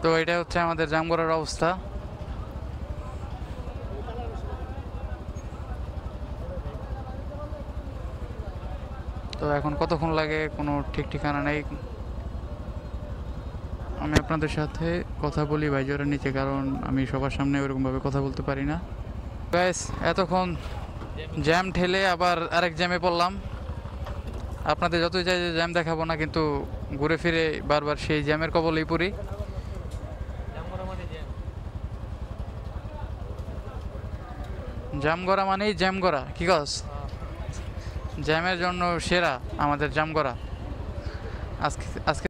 তো এটা হচ্ছে আমাদের জামগড়ার অবস্থা। তো এখন কতক্ষণ লাগে কোনো ঠিক ঠিকানা নেই। আমি আপনাদের সাথে কথা বলি ভাইজোরের নিচে, কারণ আমি সবার সামনে ওরকমভাবে কথা বলতে পারি না। গাইস, এতক্ষণ জ্যাম ঠেলে আবার আরেক জ্যামে পড়লাম। আপনাদের যতই চাই যে জ্যাম দেখাবো না, কিন্তু ঘুরে ফিরে বারবার সেই জ্যামের কবলেই পড়ি। জামগড়া মানেই জ্যাম করা, কি কস? জ্যামের জন্য সেরা আমাদের জামগড়া। আজকে আজকে